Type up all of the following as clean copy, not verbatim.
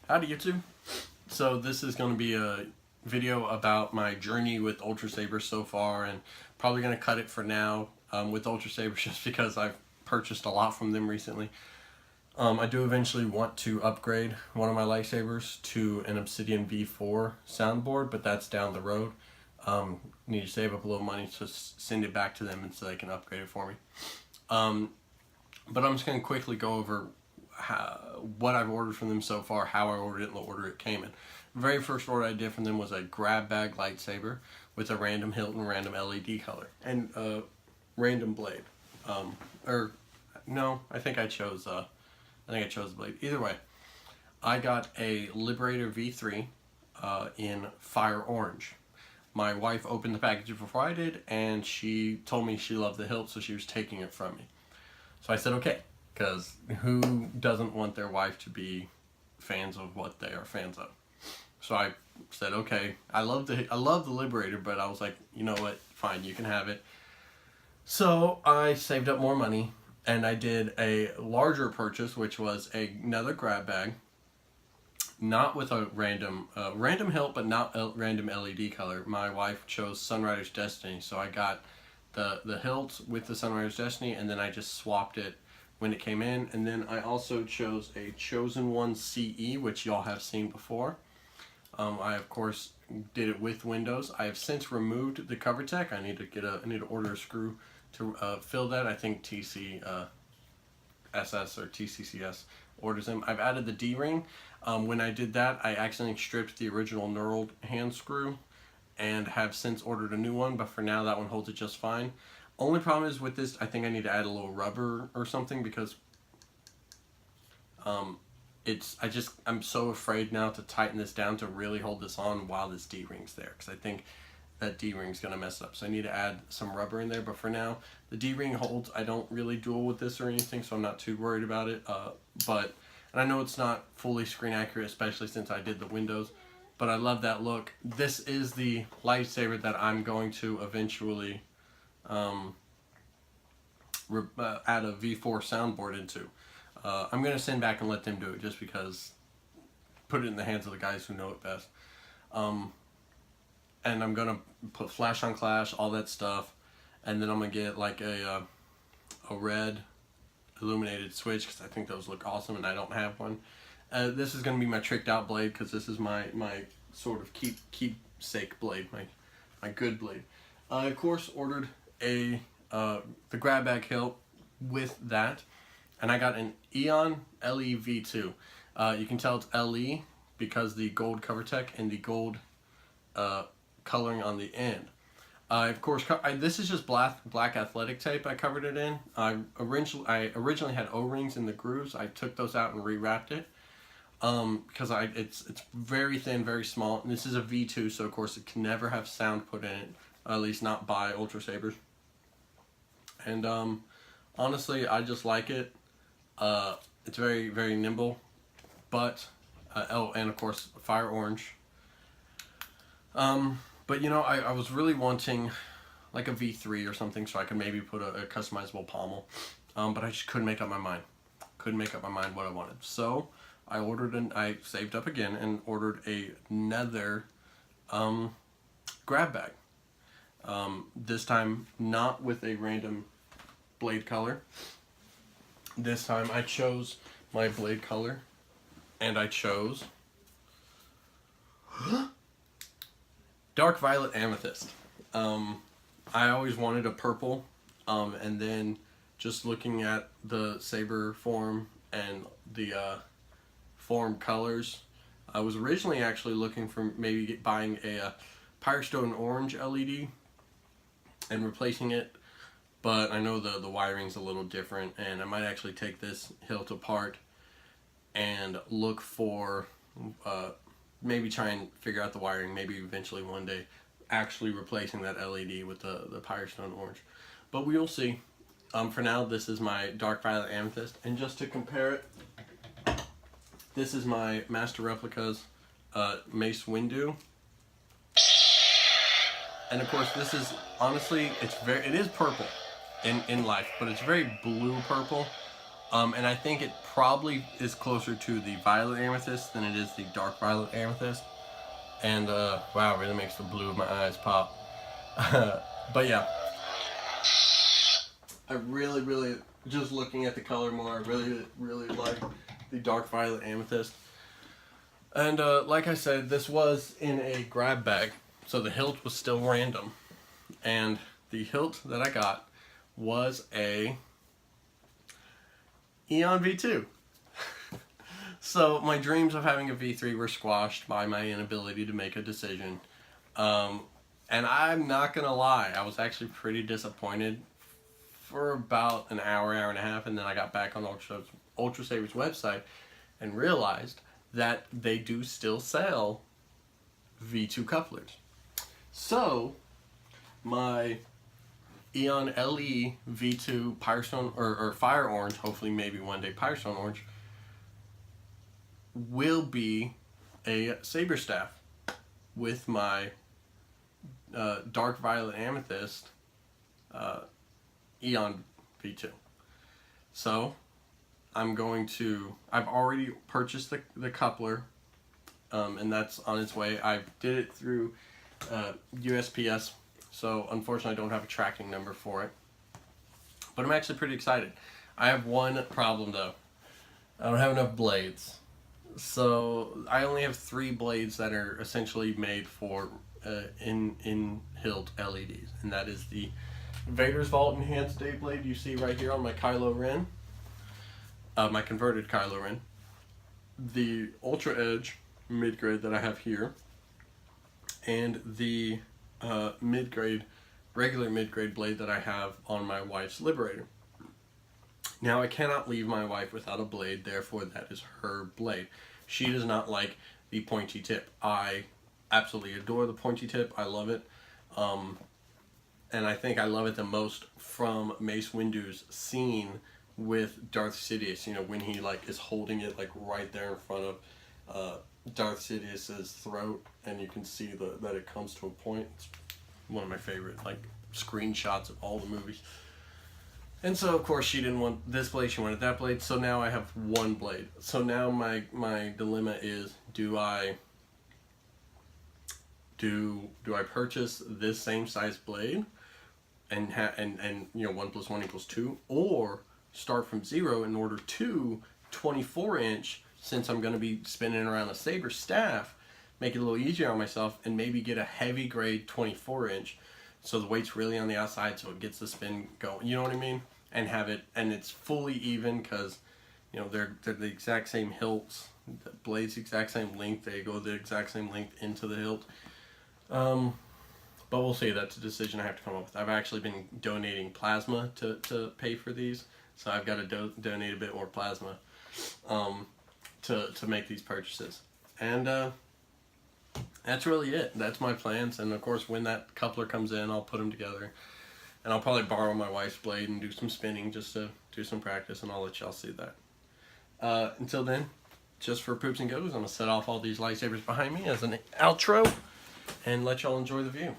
Howdy YouTube. So this is going to be a video about my journey with Ultrasabers so far, and probably going to cut it for now with Ultrasabers just because I've purchased a lot from them recently. I do eventually want to upgrade one of my lightsabers to an Obsidian V4 soundboard, but that's down the road. Need to save up a little money to send it back to them and so they can upgrade it for me. But I'm just going to quickly go over what I've ordered from them so far, how I ordered it, and the order it came in. The very first order I did from them was a Grabbag lightsaber with a random hilt and random LED color and a random blade. No, I think I chose the blade. Either way, I got a Liberator V3 in Fire Orange. My wife opened the package before I did, and she told me she loved the hilt, so she was taking it from me. So I said okay, because who doesn't want their wife to be fans of what they are fans of? So I said okay. I love the Liberator, but I was like, you know what? Fine, you can have it. So I saved up more money, and I did a larger purchase, which was another grab bag. Not with a random hilt, but not a random LED color. My wife chose Sunrider's Destiny, so I got the hilt with the Sunrider's Destiny, and then I just swapped it when it came in. And then I also chose a Chosen One CE, which y'all have seen before. I of course did it with windows. I have since removed the cover tech. I need to order a screw to fill that. I think TC SS or TCCS orders them. I've added the D-ring. When I did that, I accidentally stripped the original knurled hand screw and have since ordered a new one, but for now that one holds it just fine. Only problem is with this, I think I need to add a little rubber or something, because I'm so afraid now to tighten this down to really hold this on while this D-ring's there, because I think that D-ring's gonna mess it up. So I need to add some rubber in there, but for now the D-ring holds. I don't really duel with this or anything, so I'm not too worried about it. And I know it's not fully screen accurate, especially since I did the windows, but I love that look. This is the lightsaber that I'm going to eventually add a V4 soundboard into. I'm going to send back and let them do it, just because put it in the hands of the guys who know it best. And I'm going to put flash on clash, all that stuff, and then I'm going to get like a red illuminated switch, because I think those look awesome and I don't have one. This is going to be my tricked out blade, because this is my sort of keepsake blade, my good blade. I of course ordered the Grabbag hilt with that, and I got an Eon LE V2. You can tell it's LE because the gold cover tech and the gold coloring on the end. Of course, this is just black athletic tape I covered it in. I originally had O-rings in the grooves. I took those out and rewrapped it because it's very thin, very small. And this is a V2, so of course it can never have sound put in it, at least not by Ultrasabers. And honestly, I just like it. It's very, very nimble, but oh, and of course Fire Orange. But you know, I was really wanting like a V3 or something, so I could maybe put a customizable pommel, but I just couldn't make up my mind. Couldn't make up my mind what I wanted. So I I saved up again and ordered another grab bag. This time not with a random blade color. This time I chose my blade color, and I chose Dark Violet Amethyst. I always wanted a purple, and then just looking at the saber form and the form colors, I was originally actually looking for maybe buying a Firestone Orange LED and replacing it, but I know the wiring's a little different, and I might actually take this hilt apart and look for maybe try and figure out the wiring, maybe eventually one day actually replacing that LED with the Firestone Orange. But we will see. For now, this is my Dark Violet Amethyst, and just to compare it, this is my Master Replicas Mace Windu. And of course, this is, honestly, it is purple in life, but it's very blue purple. And I think it probably is closer to the violet amethyst than it is the dark violet amethyst. And wow, it really makes the blue of my eyes pop. But yeah, I really, just looking at the color more, I really like the dark violet amethyst. And like I said, this was in a grab bag, so the hilt was still random. And the hilt that I got was a Eon V2. So my dreams of having a V3 were squashed by my inability to make a decision. And I'm not gonna lie, I was actually pretty disappointed for about an hour and a half, and then I got back on Ultrasabers website and realized that they do still sell V2 couplers. So my Eon LE V2 Firestone or Fire Orange, hopefully maybe one day Firestone Orange, will be a saber staff with my dark violet amethyst Eon V2. So I've already purchased the coupler, and that's on its way. I did it through USPS, so unfortunately I don't have a tracking number for it, but I'm actually pretty excited. I have one problem though. I don't have enough blades. So I only have 3 blades that are essentially made for in hilt LEDs, and that is the Vader's Vault Enhanced Day Blade you see right here on my Kylo Ren, my converted Kylo Ren, the Ultra Edge mid-grade that I have here, and the regular mid-grade blade that I have on my wife's Liberator. Now, I cannot leave my wife without a blade, therefore that is her blade. She does not like the pointy tip. I absolutely adore the pointy tip. I love it. And I think I love it the most from Mace Windu's scene with Darth Sidious. You know, when he is holding it right there in front of Darth Sidious's throat, and you can see that it comes to a point. It's one of my favorite screenshots of all the movies. And so, of course, she didn't want this blade, she wanted that blade, so now I have one blade. So now my dilemma is, do I purchase this same size blade and 1 + 1 = 2, or start from 0 and order 2 24-inch, since I'm going to be spinning around a saber staff, make it a little easier on myself, and maybe get a heavy grade 24-inch, so the weight's really on the outside, so it gets the spin going. You know what I mean? And have it, and it's fully even, because they're the exact same hilts. The blade's the exact same length. They go the exact same length into the hilt. But we'll see. That's a decision I have to come up with. I've actually been donating plasma to pay for these, so I've got to donate a bit more plasma to make these purchases. And that's really it. That's my plans. And of course, when that coupler comes in, I'll put them together. And I'll probably borrow my wife's blade and do some spinning just to do some practice, and I'll let y'all see that. Until then, just for poops and goes, I'm going to set off all these lightsabers behind me as an outro and let y'all enjoy the view.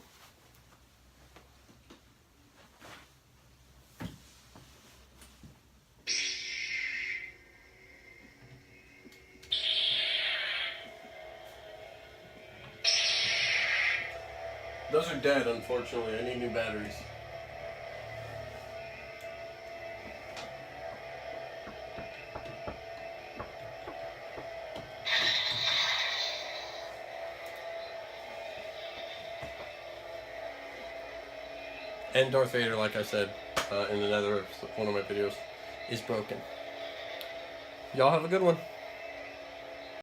Those are dead, unfortunately. I need new batteries. And Darth Vader, like I said in another one of my videos, is broken. Y'all have a good one.